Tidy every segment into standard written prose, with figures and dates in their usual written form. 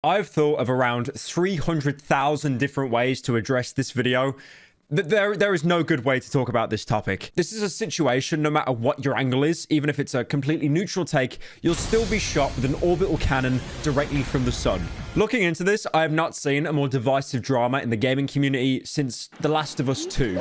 I've thought of around 300,000 different ways to address this video. There is no good way to talk about this topic. This is a situation, no matter what your angle is, even if it's a completely neutral take, you'll still be shot with an orbital cannon directly from the sun. Looking into this, I have not seen a more divisive drama in the gaming community since The Last of Us 2.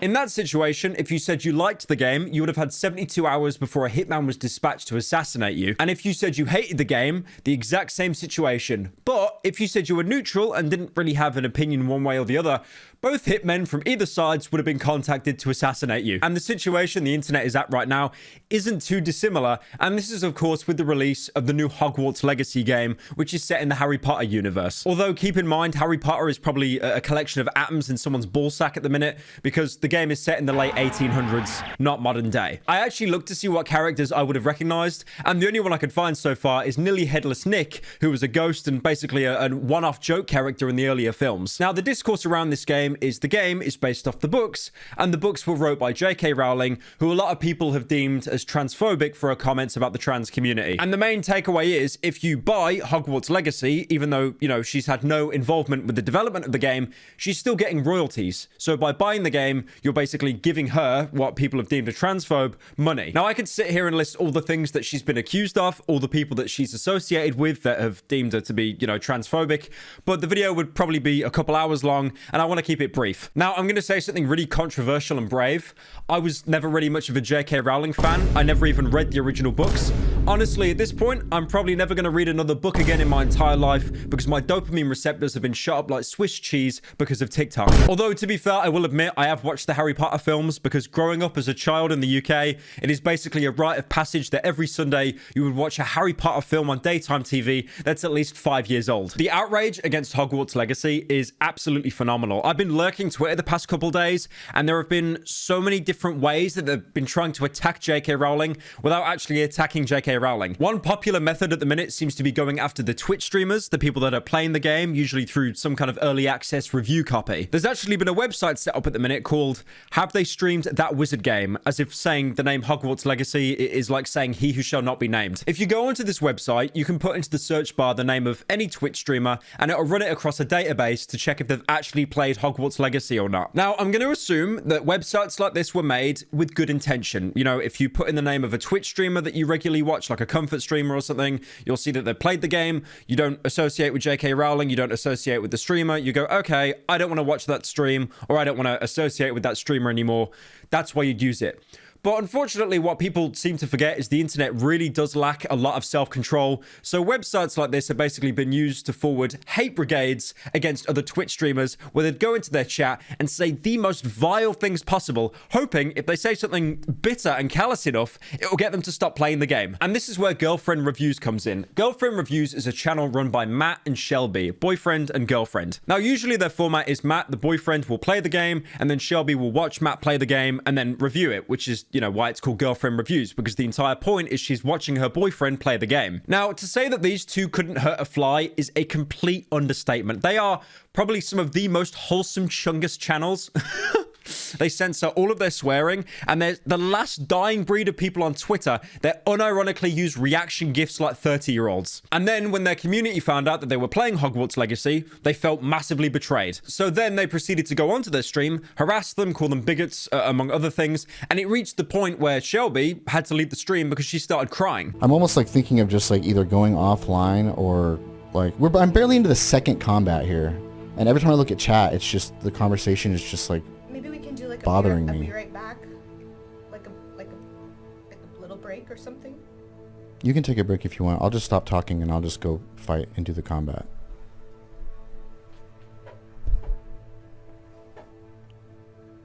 In that situation, if you said you liked the game, you would have had 72 hours before a hitman was dispatched to assassinate you. And if you said you hated the game, the exact same situation. But if you said you were neutral and didn't really have an opinion one way or the other, both hitmen from either sides would have been contacted to assassinate you. And the situation the internet is at right now isn't too dissimilar. And this is, of course, with the release of the new Hogwarts Legacy game, which is set in the Harry Potter universe. Although, keep in mind, Harry Potter is probably a collection of atoms in someone's ballsack at the minute, because the game is set in the late 1800s, not modern day. I actually looked to see what characters I would have recognized, and the only one I could find so far is Nearly Headless Nick, who was a ghost and basically a one-off joke character in the earlier films. Now, the discourse around this game is based off the books, and the books were wrote by J.K. Rowling, who a lot of people have deemed as transphobic for her comments about the trans community. And the main takeaway is, if you buy Hogwarts Legacy, even though, you know, she's had no involvement with the development of the game, she's still getting royalties. So by buying the game, you're basically giving her, what people have deemed a transphobe, money. Now, I could sit here and list all the things that she's been accused of, all the people that she's associated with that have deemed her to be, you know, transphobic, but the video would probably be a couple hours long, and I want to keep it brief. Now, I'm going to say something really controversial and brave. I was never really much of a J.K. Rowling fan. I never even read the original books. Honestly, at this point, I'm probably never going to read another book again in my entire life because my dopamine receptors have been shot up like Swiss cheese because of TikTok. Although, to be fair, I will admit I have watched the Harry Potter films because growing up as a child in the UK, it is basically a rite of passage that every Sunday you would watch a Harry Potter film on daytime TV that's at least 5 years old. The outrage against Hogwarts Legacy is absolutely phenomenal. I've been lurking Twitter the past couple days, and there have been so many different ways that they've been trying to attack J.K. Rowling without actually attacking J.K. Rowling. One popular method at the minute seems to be going after the Twitch streamers, the people that are playing the game, usually through some kind of early access review copy. There's actually been a website set up at the minute called Have They Streamed That Wizard Game, as if saying the name Hogwarts Legacy is like saying He Who Shall Not Be Named. If you go onto this website, you can put into the search bar the name of any Twitch streamer, and it'll run it across a database to check if they've actually played Hogwarts Legacy or not. Now, I'm going to assume that websites like this were made with good intention. You know, if you put in the name of a Twitch streamer that you regularly watch, like a comfort streamer or something, you'll see that they played the game. You don't associate with J.K. Rowling. You don't associate with the streamer. You go, okay, I don't want to watch that stream, or I don't want to associate with that streamer anymore. That's why you'd use it. But unfortunately, what people seem to forget is the internet really does lack a lot of self-control. So websites like this have basically been used to forward hate brigades against other Twitch streamers, where they'd go into their chat and say the most vile things possible, hoping if they say something bitter and callous enough, it will get them to stop playing the game. And this is where Girlfriend Reviews comes in. Girlfriend Reviews is a channel run by Matt and Shelby, boyfriend and girlfriend. Now, usually their format is Matt, the boyfriend, will play the game, and then Shelby will watch Matt play the game and then review it, which is, you know, why it's called Girlfriend Reviews, because the entire point is she's watching her boyfriend play the game. Now, to say that these two couldn't hurt a fly is a complete understatement. They are probably some of the most wholesome Chungus channels. They censor all of their swearing, and they're the last dying breed of people on Twitter that unironically use reaction gifs like 30-year-olds. And then when their community found out that they were playing Hogwarts Legacy, they felt massively betrayed. So then they proceeded to go onto their stream, harass them, call them bigots, among other things, and it reached the point where Shelby had to leave the stream because she started crying. I'm almost like thinking of just like either going offline or like I'm barely into the second combat here, and every time I look at chat, it's just the conversation is just like bothering me. Be right back, like a little break or something. You can take a break if you want. I'll just stop talking and I'll just go fight and do the combat.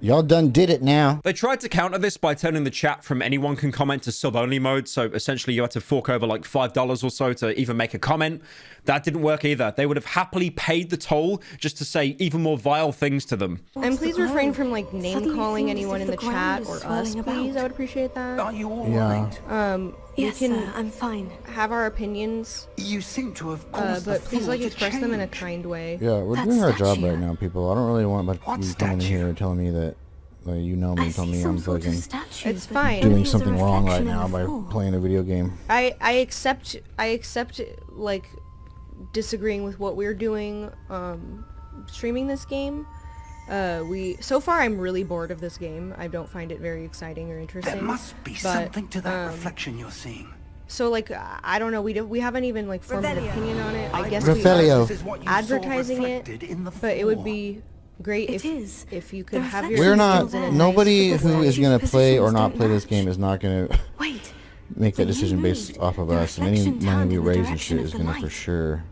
Y'all done did it now. They tried to counter this by turning the chat from anyone can comment to sub-only mode. So essentially you had to fork over like $5 or so to even make a comment. That didn't work either. They would have happily paid the toll just to say even more vile things to them. And please refrain from like name calling anyone in the chat or us, please. I would appreciate that. Are you all right? Yes, Yes, sir, I'm fine. Have our opinions, You seem to have caused but the please fool like to express them in a change. kind way. Yeah, we're That doing our job statue. right now, people. I don't really want What you coming in statue? here and telling me that you know me, I telling see me some I'm sort of fucking statue. It's but fine. doing maybe it's a something wrong right reflection in now the by floor. playing a video game. I accept like disagreeing with what we're doing, streaming this game. So far I'm really bored of this game. I don't find it very exciting or interesting. There must be something to that reflection you're seeing. So like, I don't know, we haven't even like formed an opinion on it. I guess Revelio. we are advertising it, but it would be great if you could have your We're not, skills in a nice nobody who position. is going to play or not play this game is not going to Wait, make that decision based off of us. And any reflection money we turned in the raise and direction shit of is the going to for light. sure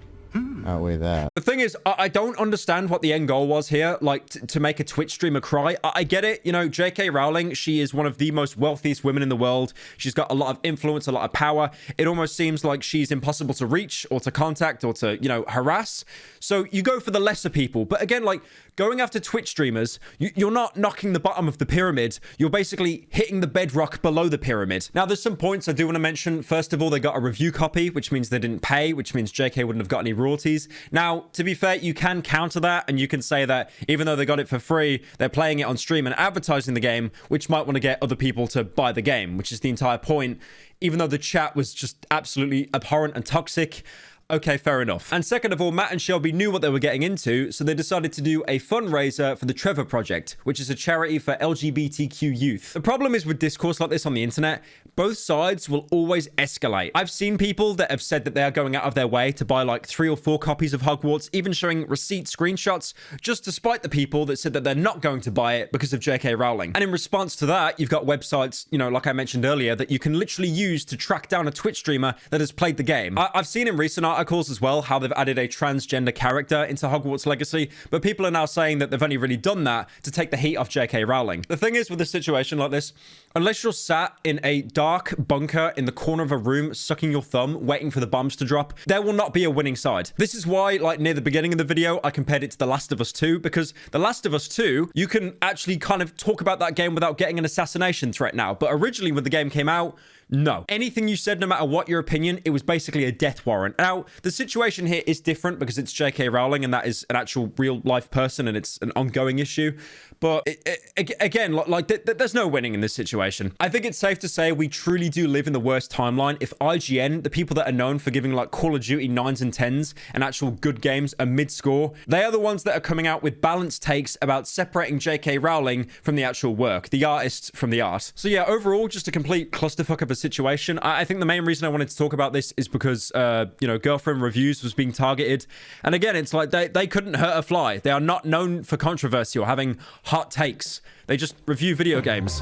outweigh that. The thing is, I don't understand what the end goal was here, like to make a Twitch streamer cry. I get it, you know, J.K. Rowling, she is one of the most wealthiest women in the world. She's got a lot of influence, a lot of power. It almost seems like she's impossible to reach or to contact or to, you know, harass. So you go for the lesser people. But again, like going after Twitch streamers, you're not knocking the bottom of the pyramid. You're basically hitting the bedrock below the pyramid. Now, there's some points I do want to mention. First of all, they got a review copy, which means they didn't pay, which means JK wouldn't have got any royalties. Now, to be fair, you can counter that and you can say that even though they got it for free, they're playing it on stream and advertising the game, which might want to get other people to buy the game, which is the entire point. Even though the chat was just absolutely abhorrent and toxic. Okay, fair enough. And second of all, Matt and Shelby knew what they were getting into, so they decided to do a fundraiser for the Trevor Project, which is a charity for LGBTQ youth. The problem is with discourse like this on the internet, both sides will always escalate. I've seen people that have said that they are going out of their way to buy like 3 or 4 copies of Hogwarts, even showing receipt screenshots, just to spite the people that said that they're not going to buy it because of J.K. Rowling. And in response to that, you've got websites, you know, like I mentioned earlier, that you can literally use to track down a Twitch streamer that has played the game. I've seen in recent articles as well how they've added a transgender character into Hogwarts Legacy, but people are now saying that they've only really done that to take the heat off J.K. Rowling. The thing is with a situation like this, unless you're sat in a dark bunker in the corner of a room sucking your thumb waiting for the bombs to drop, there will not be a winning side. This is why, like near the beginning of the video, I compared it to The Last of Us 2, because The Last of Us 2, you can actually kind of talk about that game without getting an assassination threat now, but originally when the game came out, no. Anything you said, no matter what your opinion, it was basically a death warrant. Now, the situation here is different because it's J.K. Rowling and that is an actual real life person and it's an ongoing issue. But again, there's no winning in this situation. I think it's safe to say we truly do live in the worst timeline. If IGN, the people that are known for giving like Call of Duty 9s and 10s and actual good games a mid-score, they are the ones that are coming out with balanced takes about separating J.K. Rowling from the actual work, the artist from the art. So yeah, overall, just a complete clusterfuck of a situation. I think the main reason I wanted to talk about this is because, you know, Girlfriend Reviews was being targeted. And again, it's like they couldn't hurt a fly. They are not known for controversy or having hot takes. They just review video games.